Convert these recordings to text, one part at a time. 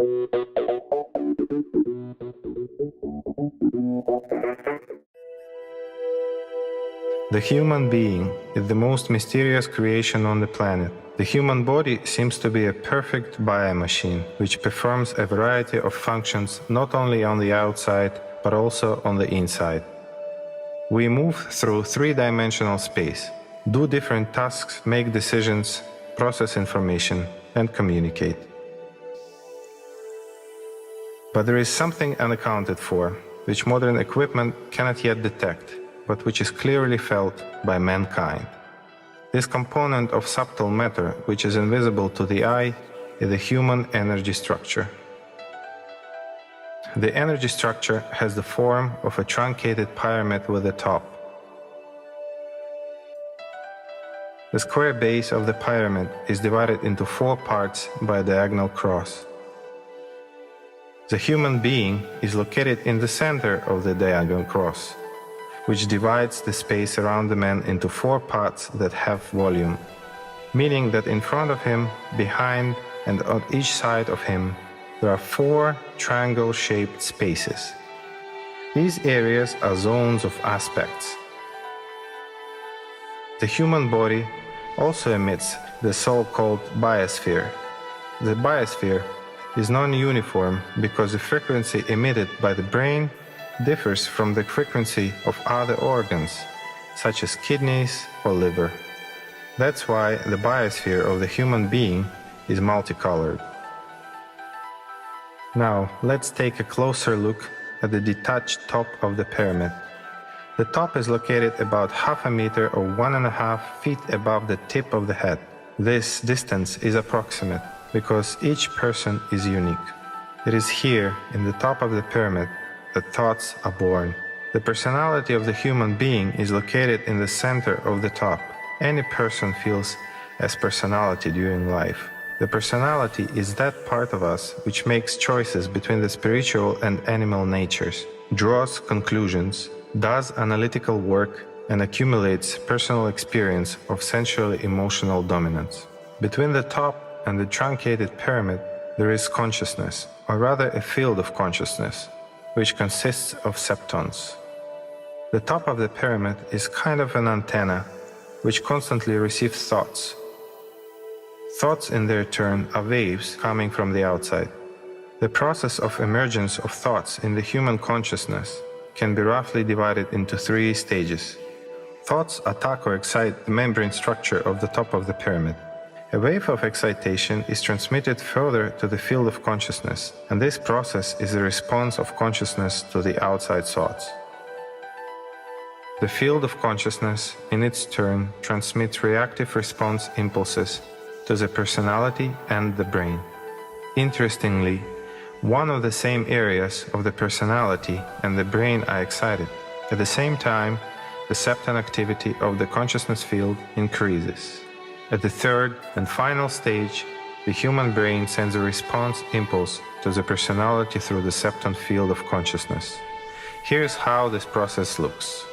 The human being is the most mysterious creation on the planet. The human body seems to be a perfect biomachine, which performs a variety of functions not only on the outside, but also on the inside. We move through three-dimensional space, do different tasks, make decisions, process information, and communicate. But there is something unaccounted for, which modern equipment cannot yet detect, but which is clearly felt by mankind. This component of subtle matter, which is invisible to the eye, is the human energy structure. The energy structure has the form of a truncated pyramid with a top. The square base of the pyramid is divided into 4 parts by a diagonal cross. The human being is located in the center of the diagonal cross, which divides the space around the man into 4 parts that have volume, meaning that in front of him, behind, and on each side of him, there are 4 triangle-shaped spaces. These areas are zones of aspects. The human body also emits the so-called biosphere. The biosphere is non-uniform because the frequency emitted by the brain differs from the frequency of other organs, such as kidneys or liver. That's why the biosphere of the human being is multicolored. Now, let's take a closer look at the detached top of the pyramid. The top is located about half a meter or 1.5 feet above the tip of the head. This distance is approximate because each person is unique. It is here, in the top of the pyramid, that thoughts are born. The personality of the human being is located in the center of the top. Any person feels as personality during life. The personality is that part of us which makes choices between the spiritual and animal natures, draws conclusions, does analytical work, and accumulates personal experience of sensually emotional dominance. Between the top and the truncated pyramid, there is consciousness, or rather a field of consciousness, which consists of septons. The top of the pyramid is kind of an antenna, which constantly receives thoughts. Thoughts, in their turn, are waves coming from the outside. The process of emergence of thoughts in the human consciousness can be roughly divided into 3 stages. Thoughts attack or excite the membrane structure of the top of the pyramid. A wave of excitation is transmitted further to the field of consciousness, and this process is a response of consciousness to the outside thoughts. The field of consciousness, in its turn, transmits reactive response impulses to the personality and the brain. Interestingly, one of the same areas of the personality and the brain are excited. At the same time, the septon activity of the consciousness field increases. At the third and final stage, the human brain sends a response impulse to the personality through the septon field of consciousness. Here's how this process looks.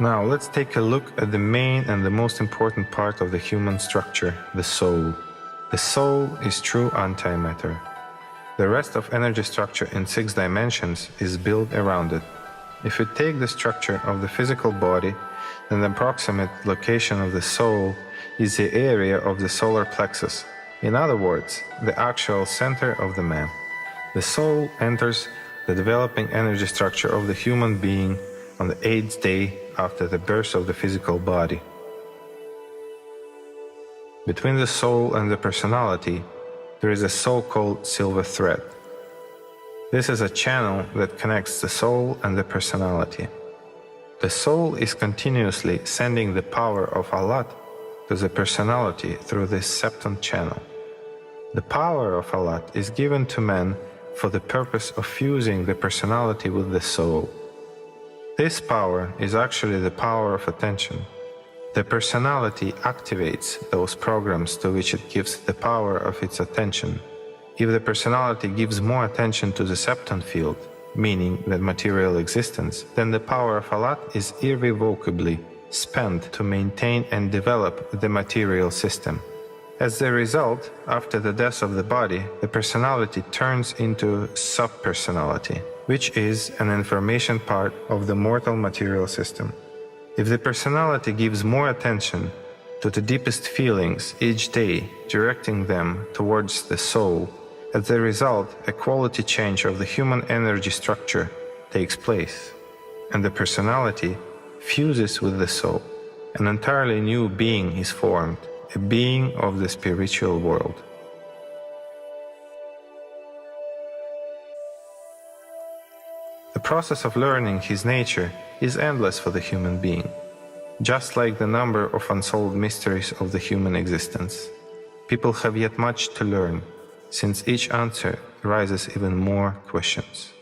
Now let's take a look at the main and the most important part of the human structure, the soul. The soul is true antimatter. The rest of energy structure in 6 dimensions is built around it. If we take the structure of the physical body, then the approximate location of the soul is the area of the solar plexus. In other words, the actual center of the man. The soul enters the developing energy structure of the human being on the 8th day after the birth of the physical body. Between the soul and the personality, there is a so-called silver thread. This is a channel that connects the soul and the personality. The soul is continuously sending the power of Allah to the personality through this septon channel. The power of Allah is given to man for the purpose of fusing the personality with the soul. This power is actually the power of attention. The personality activates those programs to which it gives the power of its attention. If the personality gives more attention to the septon field, meaning that material existence, then the power of Alat is irrevocably spent to maintain and develop the material system. As a result, after the death of the body, the personality turns into subpersonality, which is an information part of the mortal material system. If the personality gives more attention to the deepest feelings each day, directing them towards the soul, as a result, a quality change of the human energy structure takes place, and the personality fuses with the soul. An entirely new being is formed, a being of the spiritual world. The process of learning his nature is endless for the human being, just like the number of unsolved mysteries of the human existence. People have yet much to learn, since each answer raises even more questions.